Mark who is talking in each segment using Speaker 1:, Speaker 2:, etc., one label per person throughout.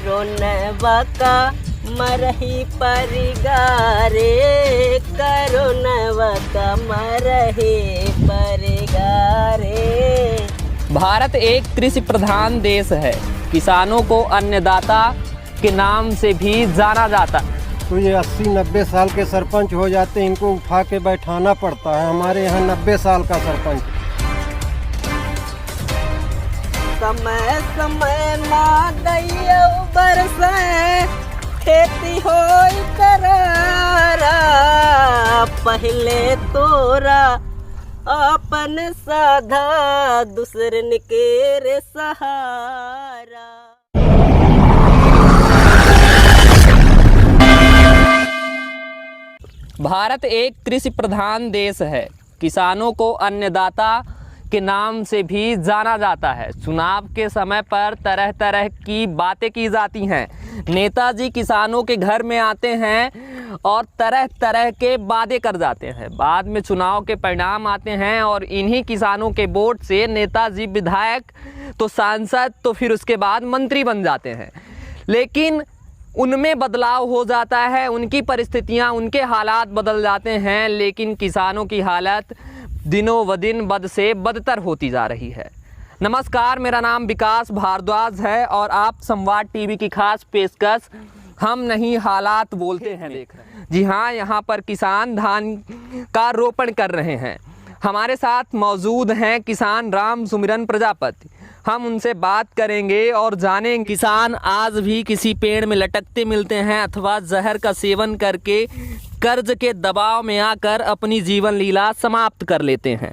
Speaker 1: करुणवा का मरही परिगारे, करुणवा का मरही परिगारे।
Speaker 2: भारत एक कृषि प्रधान देश है, किसानों को अन्नदाता के नाम से भी जाना जाता है।
Speaker 3: तो ये 80-90 साल के सरपंच हो जाते हैं, इनको उठा के बैठाना पड़ता है। हमारे यहाँ 90 साल का सरपंच।
Speaker 1: समय समय ना दैया बरसे, खेती होई करारा, पहले तोरा अपन साधा, दूसरन के रे सहारा।
Speaker 2: भारत एक कृषि प्रधान देश है, किसानों को अन्नदाता के नाम से भी जाना जाता है। चुनाव के समय पर तरह तरह की बातें की जाती हैं। नेताजी किसानों के घर में आते हैं और तरह तरह के वादे कर जाते हैं। बाद में चुनाव के परिणाम आते हैं और इन्हीं किसानों के वोट से नेताजी विधायक तो सांसद तो फिर उसके बाद मंत्री बन जाते हैं। लेकिन उनमें बदलाव हो जाता है, उनकी परिस्थितियां, उनके हालात बदल जाते हैं, लेकिन किसानों की हालत दिनों व दिन बद से बदतर होती जा रही है। नमस्कार, मेरा नाम विकास भारद्वाज है और आप संवाद टीवी की खास पेशकश हम नहीं हालात बोलते हैं देख रहे हैं। जी हाँ, यहाँ पर किसान धान का रोपण कर रहे हैं। हमारे साथ मौजूद हैं किसान राम सुमिरन प्रजापति। हम उनसे बात करेंगे और जानेंगे किसान आज भी किसी पेड़ में लटकते मिलते हैं अथवा जहर का सेवन करके कर्ज के दबाव में आकर अपनी जीवन लीला समाप्त कर लेते हैं।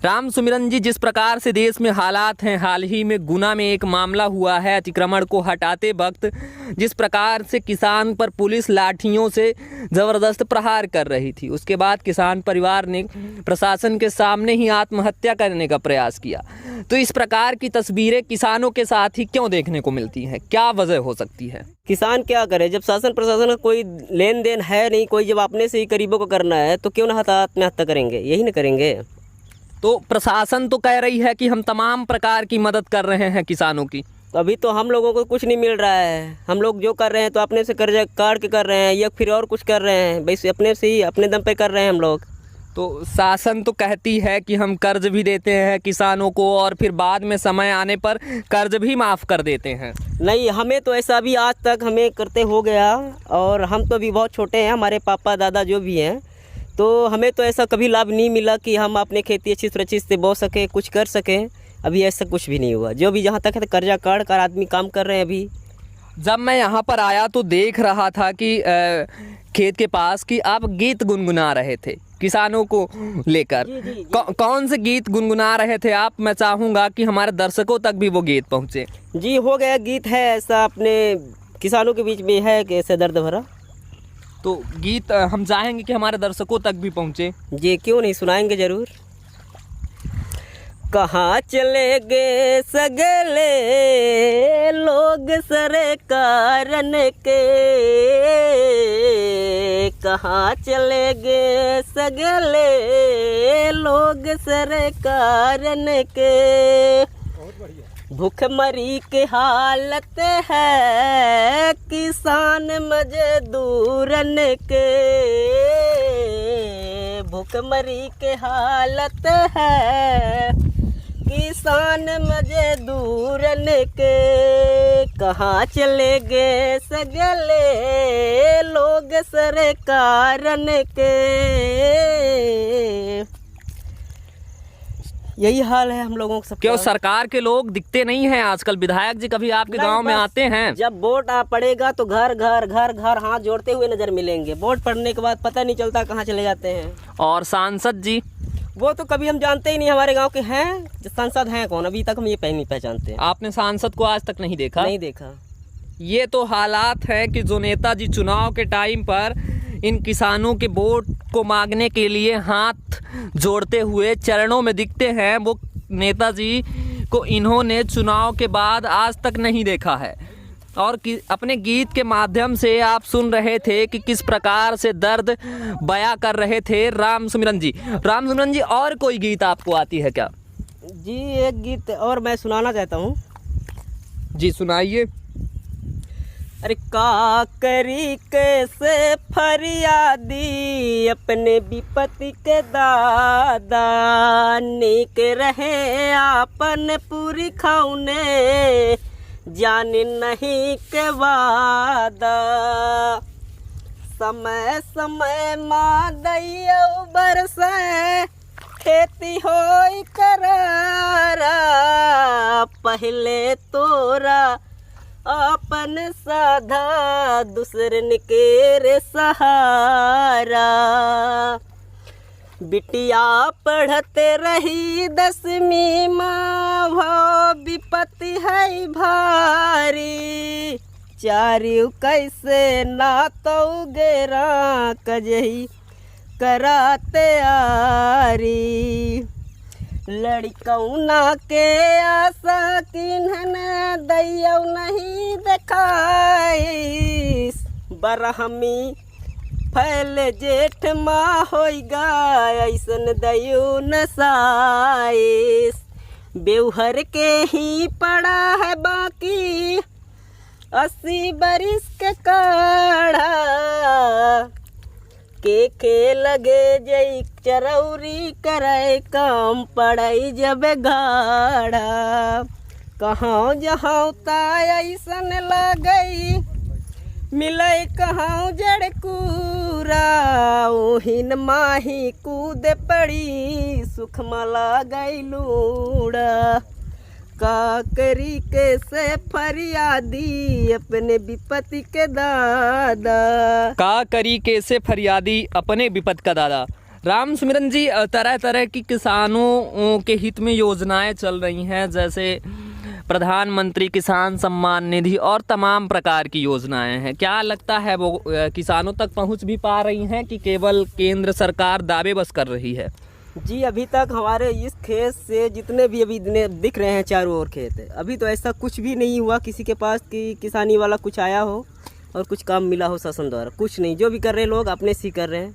Speaker 2: राम सुमिरन जी, जिस प्रकार से देश में हालात हैं, हाल ही में गुना में एक मामला हुआ है अतिक्रमण को हटाते वक्त, जिस प्रकार से किसान पर पुलिस लाठियों से ज़बरदस्त प्रहार कर रही थी, उसके बाद किसान परिवार ने प्रशासन के सामने ही आत्महत्या करने का प्रयास किया। तो इस प्रकार की तस्वीरें किसानों के साथ ही क्यों देखने को मिलती हैं? क्या वजह हो सकती है?
Speaker 1: किसान क्या करे जब शासन प्रशासन का कोई लेन देन है नहीं, कोई जब अपने से ही गरीबों को करना है तो क्यों ना आत्महत्या करेंगे? यही ना करेंगे।
Speaker 2: तो प्रशासन तो कह रही है कि हम तमाम प्रकार की मदद कर रहे हैं किसानों की।
Speaker 1: तो अभी तो हम लोगों को कुछ नहीं मिल रहा है। हम लोग जो कर रहे हैं तो अपने से कर्जा काट के कर रहे हैं या फिर और कुछ कर रहे हैं, बस अपने से ही अपने दम पे कर रहे हैं हम लोग।
Speaker 2: तो शासन तो कहती है कि हम कर्ज भी देते हैं किसानों को और फिर बाद में समय आने पर कर्ज भी माफ़ कर देते हैं।
Speaker 1: नहीं, हमें तो ऐसा भी आज तक हमें करते हो गया और हम तो अभी बहुत छोटे हैं, हमारे पापा दादा जो भी हैं, तो हमें तो ऐसा कभी लाभ नहीं मिला कि हम अपने खेती अच्छी सुरक्षित से बो सकें, कुछ कर सकें। अभी ऐसा कुछ भी नहीं हुआ। जो भी जहाँ तक है कर्जा काट कर आदमी काम कर रहे हैं। अभी
Speaker 2: जब मैं यहाँ पर आया तो देख रहा था कि खेत के पास कि आप गीत गुनगुना रहे थे किसानों को लेकर। कौन से गीत गुनगुना रहे थे आप? मैं चाहूँगा कि हमारे दर्शकों तक भी वो गीत पहुँचे।
Speaker 1: जी, हो गया गीत है ऐसा अपने किसानों के बीच में है कि ऐसे दर्द भरा।
Speaker 2: तो गीत हम चाहेंगे कि हमारे दर्शकों तक भी पहुँचे।
Speaker 1: जी, क्यों नहीं, सुनाएंगे ज़रूर। कहाँ चले गए सगले लोग सरकारन के, कहाँ चले गए सगले लोग सरकारन के। भूखमरी के हालत है किसान मजदूरन के, भूखमरी के हालत है किसान मजदूरन के। कहाँ चले गए सगले लोग सरकारन के। यही हाल है हम लोगों का। सब
Speaker 2: क्यों सरकार के लोग दिखते नहीं हैं आजकल? विधायक जी कभी आपके गांव में आते हैं?
Speaker 1: जब वोट पड़ेगा तो घर घर घर घर हाथ जोड़ते हुए नजर मिलेंगे। वोट पड़ने के बाद पता नहीं चलता कहाँ चले जाते हैं।
Speaker 2: और सांसद जी?
Speaker 1: वो तो कभी हम जानते ही नहीं हमारे गांव के हैं। सांसद हैं कौन, अभी तक हम ये नहीं पहचानते।
Speaker 2: आपने सांसद को आज तक नहीं देखा?
Speaker 1: नहीं देखा।
Speaker 2: ये तो हालात है कि जो नेताजी चुनाव के टाइम पर इन किसानों के वोट को मांगने के लिए हाथ जोड़ते हुए चरणों में दिखते हैं, वो नेताजी को इन्होंने चुनाव के बाद आज तक नहीं देखा है। और अपने गीत के माध्यम से आप सुन रहे थे कि किस प्रकार से दर्द बयां कर रहे थे राम सुमिरन जी। राम सुमिरन जी, और कोई गीत आपको आती है क्या?
Speaker 1: जी, एक गीत और मैं सुनाना चाहता हूँ।
Speaker 2: जी, सुनाइए।
Speaker 1: अरे का करी कैसे फरियादी अपने विपत्ति के दादा, नीक रहे आपन पूरी खाउने जाने नहीं के वादा। समय समय माँ दैया बरसे खेती होई करारा, पहले तोरा अपन साधा दूसरन के रे सहारा। बिटिया पढ़ते रही 10वीं माँ भो विपत्ति है भारी, चारियू कैसे ना तो गेरा कजही कराते आरी। लड़कौना के आशा किन्हन दैयौ नहीं देखाइस, बरहमी फैल जेठ माँ होइगा ऐसन दैयौ नसाइस। बेउहर के ही पड़ा है बाकी 80 बरिस के काढ़ा, के लगे जई चरौरी करे काम पड़ई जब गाढ़ा। कहाँ जहाँ ताय ऐसन लगई मिलई कहाँ जड़ कूरा, ओहिन माही कूद पड़ी सुख मला गई लूड़ा। का करी कैसे फरियादी अपने विपत्ति के दादा,
Speaker 2: का करी कैसे फरियादी अपने विपत्ति का दादा। राम सुमिरन जी, तरह तरह की किसानों के हित में योजनाएं चल रही हैं, जैसे प्रधानमंत्री किसान सम्मान निधि और तमाम प्रकार की योजनाएं हैं। क्या लगता है वो किसानों तक पहुंच भी पा रही हैं कि केवल केंद्र सरकार दावे बस कर रही है?
Speaker 1: जी अभी तक हमारे इस खेत से जितने भी अभी दिख रहे हैं चारों ओर खेत, अभी तो ऐसा कुछ भी नहीं हुआ किसी के पास कि किसानी वाला कुछ आया हो और कुछ काम मिला हो शासन द्वारा। कुछ नहीं, जो भी कर रहे हैं लोग अपने से कर रहे हैं।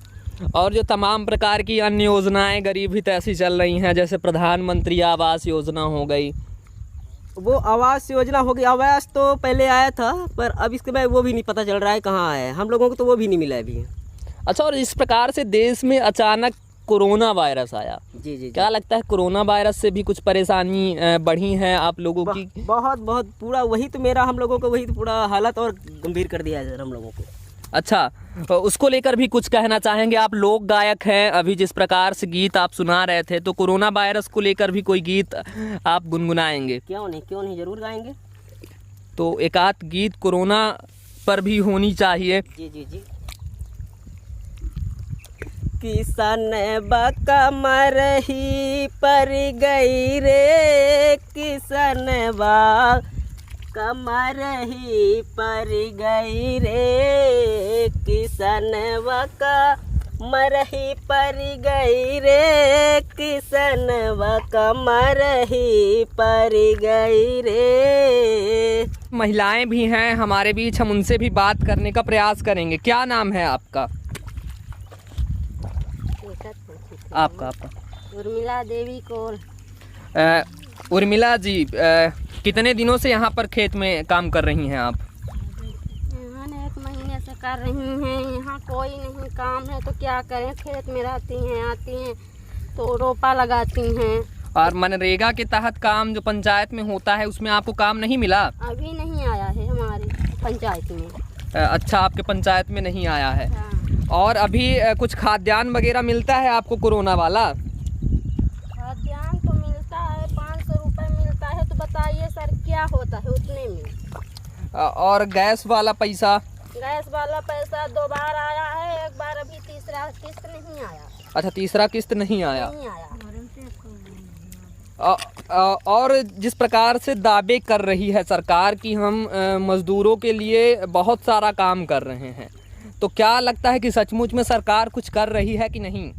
Speaker 2: और जो तमाम प्रकार की अन्य योजनाएं गरीब हित ऐसी चल रही हैं, जैसे प्रधानमंत्री आवास योजना हो गई,
Speaker 1: वो आवास योजना हो गई। आवास तो पहले आया था पर अब इसके बाद वो भी नहीं पता चल रहा है कहाँ आया है, हम लोगों को तो वो भी नहीं मिला अभी।
Speaker 2: अच्छा, और इस प्रकार से देश में अचानक कोरोना वायरस आया,
Speaker 1: जी।
Speaker 2: क्या लगता है कोरोना वायरस से भी कुछ परेशानी बढ़ी है आप लोगों की?
Speaker 1: बहुत पूरा वही तो हम लोगों को वही तो पूरा हालत और गंभीर कर दिया है सर हम लोगों को।
Speaker 2: अच्छा, उसको लेकर भी कुछ कहना चाहेंगे? आप लोक गायक हैं, अभी जिस प्रकार से गीत आप सुना रहे थे, तो कोरोना वायरस को लेकर भी कोई गीत आप गुनगुनाएंगे?
Speaker 1: क्यों नहीं, जरूर गाएंगे।
Speaker 2: तो एक आध गीत कोरोना पर भी होनी चाहिए।
Speaker 1: जी। किसान बाका मरही पर गई रे, किसान बाका मरही पर गई रे, किसान बाका मरही पर गई रे, किसान बाका मरही पर गई रे।
Speaker 2: महिलाएं भी हैं हमारे बीच, हम उनसे भी बात करने का प्रयास करेंगे। क्या नाम है आपका? आपका
Speaker 4: उर्मिला देवी कौर।
Speaker 2: उर्मिला जी, कितने दिनों से यहाँ पर खेत में काम कर रही हैं आप?
Speaker 4: यहाँ 1 महीने से कर रही हैं। यहाँ कोई नहीं काम है तो क्या करें, खेत में रहती हैं, आती हैं तो रोपा लगाती हैं।
Speaker 2: और मनरेगा के तहत काम जो पंचायत में होता है उसमें आपको काम नहीं मिला?
Speaker 4: अभी नहीं आया है हमारी पंचायत में।
Speaker 2: अच्छा, आपके पंचायत में नहीं आया है।
Speaker 4: हाँ।
Speaker 2: और अभी कुछ खाद्यान्न वगैरह मिलता है आपको कोरोना वाला?
Speaker 4: खाद्यान्न तो मिलता है, 500 रुपये मिलता है। तो बताइए सर क्या होता है उतने में?
Speaker 2: और गैस वाला पैसा?
Speaker 4: गैस वाला पैसा 2 बार आया है, एक बार अभी तीसरा किस्त नहीं आया।
Speaker 2: अच्छा, तीसरा किस्त नहीं आया।
Speaker 4: नहीं आया।
Speaker 2: और जिस प्रकार से दावे कर रही है सरकार कि हम मजदूरों के लिए बहुत सारा काम कर रहे हैं, तो क्या लगता है कि सचमुच में सरकार कुछ कर रही है कि नहीं?